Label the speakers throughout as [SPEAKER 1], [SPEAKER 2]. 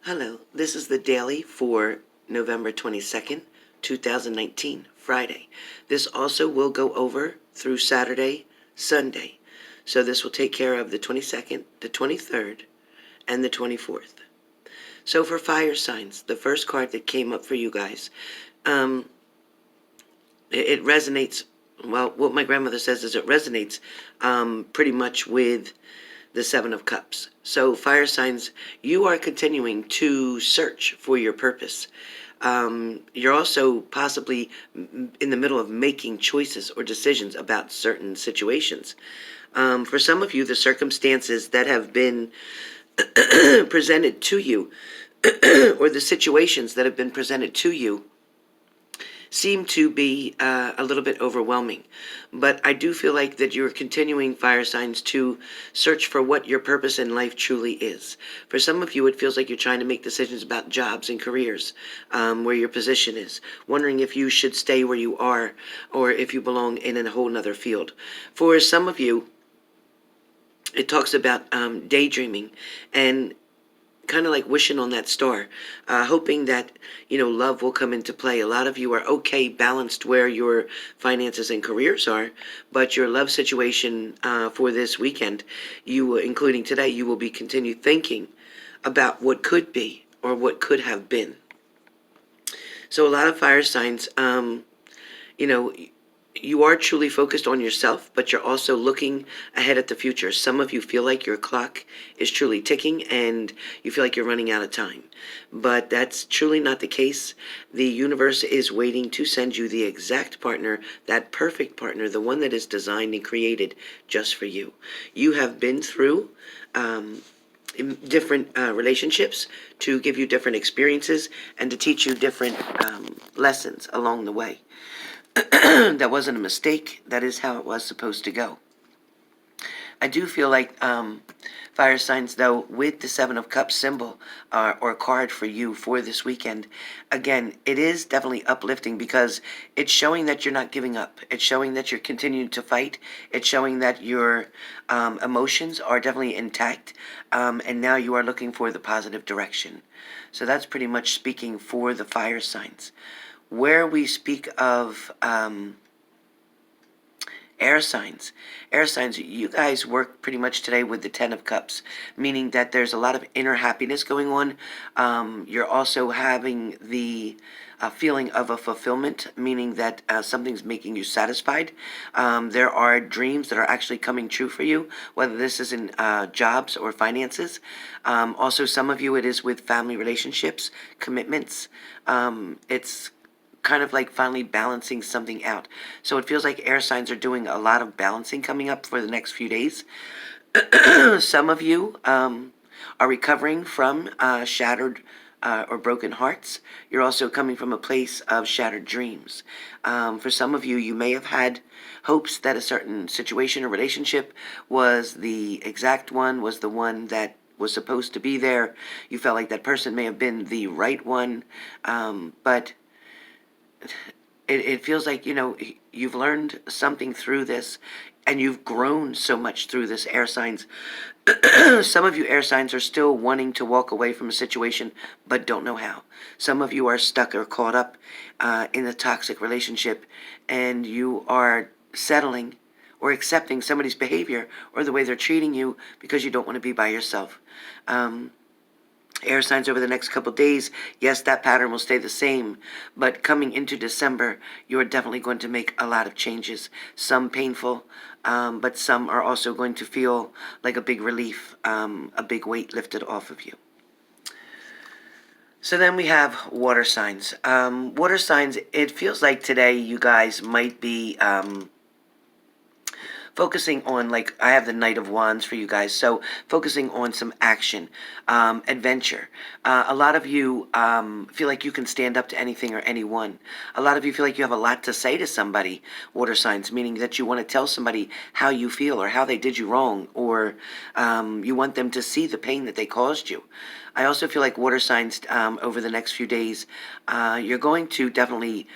[SPEAKER 1] Hello, this is the daily for November 22nd, 2019, Friday. This also will go over through Saturday, Sunday. So this will take care of the 22nd, the 23rd, and the 24th. So for fire signs, the first card that came up for you guys, um, it resonates. Well, what my grandmother says is it resonates pretty much with the Seven of Cups. So, fire signs, you are continuing to search for your purpose. You're also possibly in the middle of making choices or decisions about certain situations. For some of you, the circumstances that have been presented to you, or the situations that have been presented to you, seem to be a little bit overwhelming. But I do feel like that you're continuing, fire signs, to search for what your purpose in life truly is. For some of you, it feels like you're trying to make decisions about jobs and careers, where your position is, wondering if you should stay where you are or if you belong in a whole nother field. For some of you, it talks about daydreaming and kind of like wishing on that star, hoping that, love will come into play. A lot of you are okay, balanced where your finances and careers are, but your love situation for this weekend, including today, you will be continue thinking about what could be or what could have been. So a lot of fire signs, you know, you are truly focused on yourself, but you're also looking ahead at the future. Some of you feel like your clock is truly ticking and you feel like you're running out of time. But that's truly not the case. The universe is waiting to send you the exact partner, that perfect partner, the one that is designed and created just for you. You have been through different relationships to give you different experiences and to teach you different lessons along the way. That wasn't a mistake. That is how it was supposed to go. I do feel like fire signs, though, with the Seven of Cups symbol or card for you for this weekend, again, it is definitely uplifting because it's showing that you're not giving up. It's showing that you're continuing to fight. It's showing that your emotions are definitely intact, and now you are looking for the positive direction. So that's pretty much speaking for the fire signs. Where we speak of air signs, you guys work pretty much today with the Ten of Cups, meaning that there's a lot of inner happiness going on. You're also having the feeling of a fulfillment, meaning that something's making you satisfied. There are dreams that are actually coming true for you, whether this is in jobs or finances. Also, some of you, it is with family relationships, commitments. It's kind of like finally balancing something out. So it feels like air signs are doing a lot of balancing coming up for the next few days. Some of you are recovering from shattered or broken hearts. You're also coming from a place of shattered dreams. For some of you, you may have had hopes that a certain situation or relationship was the exact one, was the one that was supposed to be there. You felt like that person may have been the right one, but it feels like, you've learned something through this and you've grown so much through this, air signs. Some of you air signs are still wanting to walk away from a situation but don't know how. Some of you are stuck or caught up in a toxic relationship and you are settling or accepting somebody's behavior or the way they're treating you because you don't want to be by yourself. Air signs over the next couple days, yes, that pattern will stay the same, but coming into December, you are definitely going to make a lot of changes. Some painful, but some are also going to feel like a big relief, a big weight lifted off of you. So then we have water signs. Water signs, it feels like today you guys might be focusing on, like, I have the Knight of Wands for you guys, so focusing on some action, adventure. A lot of you feel like you can stand up to anything or anyone. A lot of you feel like you have a lot to say to somebody, water signs, meaning that you want to tell somebody how you feel or how they did you wrong, or you want them to see the pain that they caused you. I also feel like water signs over the next few days, you're going to definitely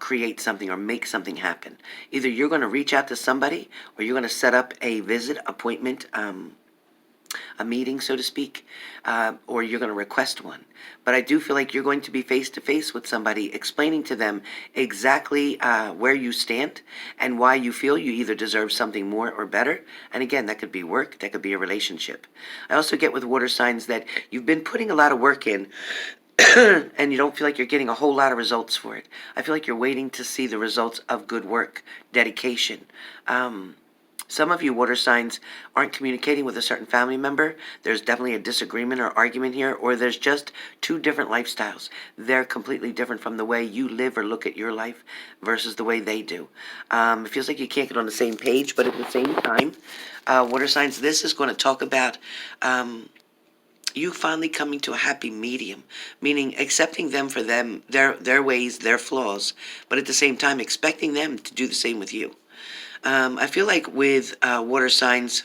[SPEAKER 1] create something or make something happen. Either you're going to reach out to somebody or you're going to set up a visit appointment a meeting, so to speak, or you're going to request one. But I do feel like you're going to be face to face with somebody, explaining to them exactly where you stand and why you feel you either deserve something more or better. And again, that could be work, that could be a relationship. I also get with water signs that you've been putting a lot of work in and you don't feel like you're getting a whole lot of results for it. I feel like you're waiting to see the results of good work, dedication. Some of you water signs aren't communicating with a certain family member. There's definitely a disagreement or argument here, or there's just two different lifestyles. They're completely different from the way you live or look at your life versus the way they do. It feels like you can't get on the same page, but at the same time, water signs, this is going to talk about you finally coming to a happy medium, meaning accepting them for them, their ways, their flaws, but at the same time expecting them to do the same with you. I feel like with water signs,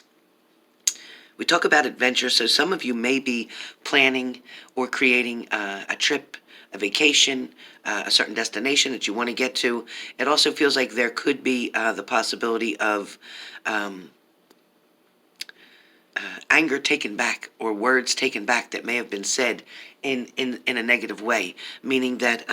[SPEAKER 1] we talk about adventure, so some of you may be planning or creating a trip, a vacation, a certain destination that you want to get to. It also feels like there could be the possibility of anger taken back or words taken back that may have been said in a negative way, meaning that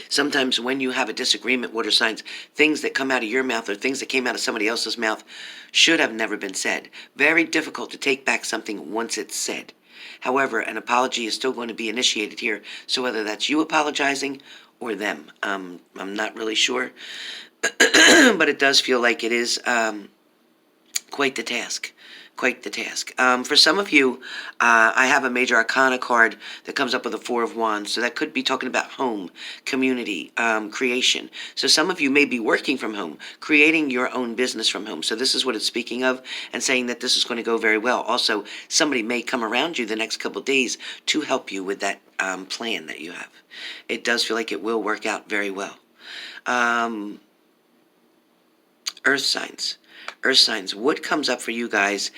[SPEAKER 1] sometimes when you have a disagreement, water signs, things that come out of your mouth or things that came out of somebody else's mouth should have never been said. Very difficult to take back something once it's said. However, an apology is still going to be initiated here, so whether that's you apologizing or them, I'm not really sure, but it does feel like it is quite the task. Quite the task. For some of you, I have a major arcana card that comes up with a Four of Wands. So that could be talking about home, community, creation. So some of you may be working from home, creating your own business from home. So this is what it's speaking of and saying that this is going to go very well. Also, somebody may come around you the next couple days to help you with that plan that you have. It does feel like it will work out very well. Earth signs. Earth signs, what comes up for you guys?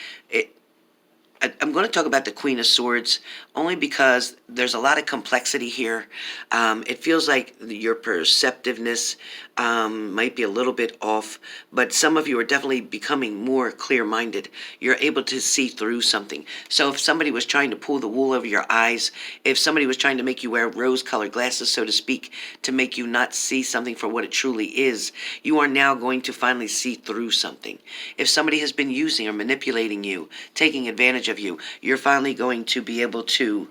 [SPEAKER 1] I'm going to talk about the Queen of Swords only because there's a lot of complexity here. It feels like your perceptiveness might be a little bit off, but some of you are definitely becoming more clear-minded. You're able to see through something. So if somebody was trying to pull the wool over your eyes, if somebody was trying to make you wear rose-colored glasses, so to speak, to make you not see something for what it truly is, you are now going to finally see through something. If somebody has been using or manipulating you, taking advantage of you, you're finally going to be able to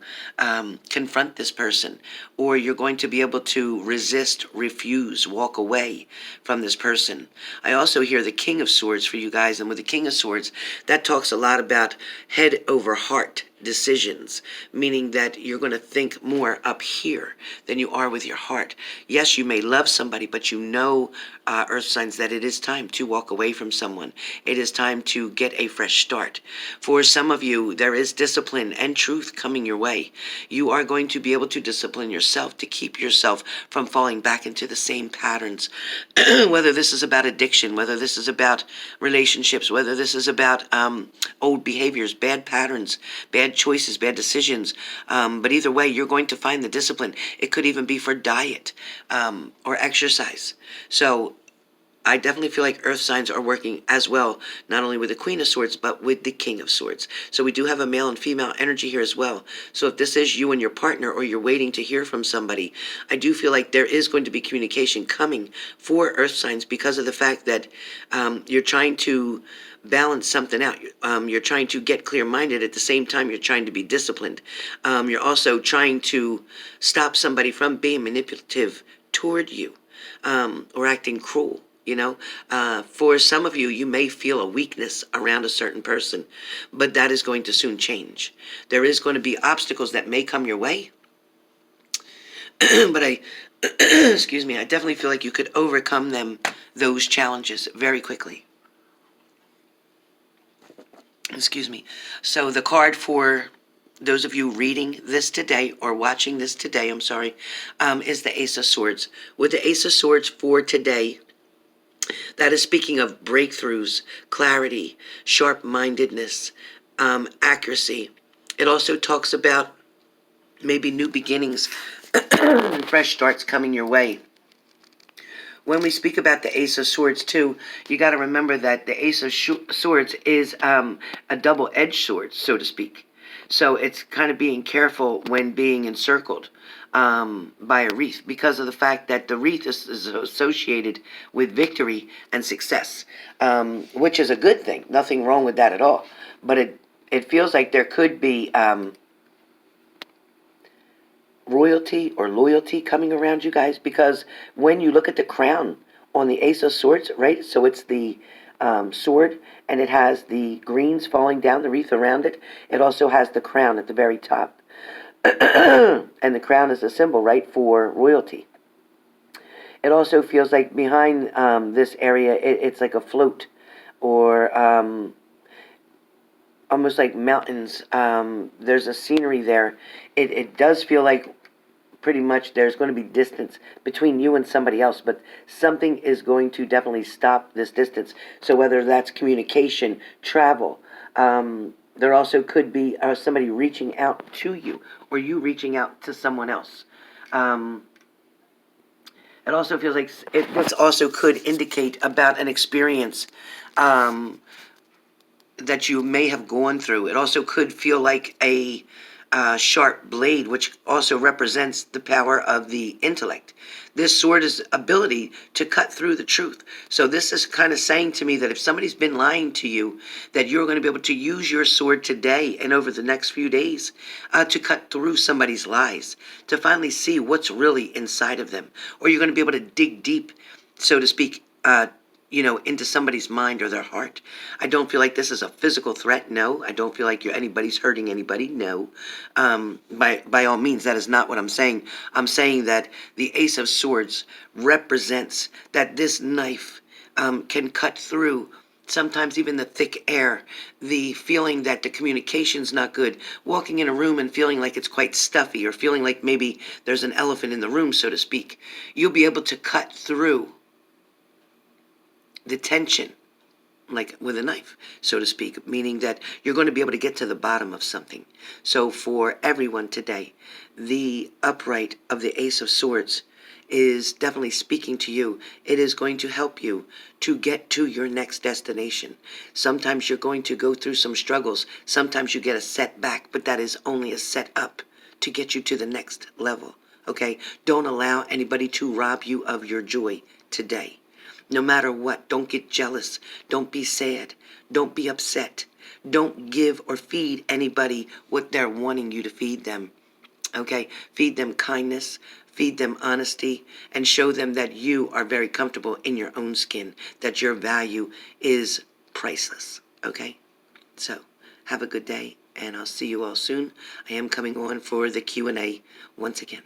[SPEAKER 1] confront this person, or you're going to be able to resist, refuse, walk away from this person. I also hear the King of Swords for you guys, and with the King of Swords, that talks a lot about head over heart decisions, meaning that you're going to think more up here than you are with your heart. Yes, you may love somebody, but you know, earth signs, that it is time to walk away from someone. It is time to get a fresh start. For some of you, there is discipline and truth coming your way. You are going to be able to discipline yourself to keep yourself from falling back into the same patterns. Whether this is about addiction, whether this is about relationships, whether this is about old behaviors, bad patterns, bad choices, bad decisions. But either way, you're going to find the discipline. It could even be for diet or exercise. So I definitely feel like earth signs are working as well, not only with the Queen of Swords, but with the King of Swords. So we do have a male and female energy here as well. So if this is you and your partner, or you're waiting to hear from somebody, I do feel like there is going to be communication coming for earth signs because of the fact that you're trying to balance something out. You're trying to get clear-minded. At the same time, you're trying to be disciplined. You're also trying to stop somebody from being manipulative toward you or acting cruel. You know, for some of you, you may feel a weakness around a certain person, but that is going to soon change. There is going to be obstacles that may come your way, but excuse me, I definitely feel like you could overcome those challenges very quickly. Excuse me. So the card for those of you reading this today or watching this today, I'm sorry, is the Ace of Swords. With the Ace of Swords for today, that is speaking of breakthroughs, clarity, sharp-mindedness, accuracy. It also talks about maybe new beginnings, fresh starts coming your way. when we speak about the Ace of Swords too, you got to remember that the Ace of Swords is a double-edged sword, so to speak. So it's kind of being careful when being encircled by a wreath, because of the fact that the wreath is associated with victory and success, which is a good thing. Nothing wrong with that at all. But it feels like there could be royalty or loyalty coming around you guys, because when you look at the crown on the Ace of Swords, right? So it's the sword, and it has the greens falling down, the wreath around it. It also has the crown at the very top. And the crown is a symbol, right, for royalty. It also feels like behind this area, it's like a float, or almost like mountains. There's a scenery there. It does feel like pretty much there's going to be distance between you and somebody else, but something is going to definitely stop this distance. So whether that's communication, travel, there also could be somebody reaching out to you, or you reaching out to someone else. It also feels like this also could indicate about an experience that you may have gone through. It also could feel like a sharp blade, which also represents the power of the intellect. This sword is ability to cut through the truth. So this is kind of saying to me that if somebody's been lying to you, that you're going to be able to use your sword today and over the next few days to cut through somebody's lies, to finally see what's really inside of them. Or you're going to be able to dig deep, so to speak, into somebody's mind or their heart. I don't feel like this is a physical threat. No, I don't feel like anybody's hurting anybody. No, by all means, that is not what I'm saying. I'm saying that the Ace of Swords represents that this knife can cut through sometimes even the thick air, the feeling that the communication's not good, walking in a room and feeling like it's quite stuffy, or feeling like maybe there's an elephant in the room, so to speak. You'll be able to cut through the tension, like with a knife, so to speak, meaning that you're going to be able to get to the bottom of something. So for everyone today, the upright of the Ace of Swords is definitely speaking to you. It is going to help you to get to your next destination. Sometimes you're going to go through some struggles. Sometimes you get a setback, but that is only a setup to get you to the next level. Okay? Don't allow anybody to rob you of your joy today. No matter what, don't get jealous. Don't be sad. Don't be upset. Don't give or feed anybody what they're wanting you to feed them. Okay? Feed them kindness. Feed them honesty. And show them that you are very comfortable in your own skin. That your value is priceless. Okay? So, have a good day. And I'll see you all soon. I am coming on for the Q&A once again.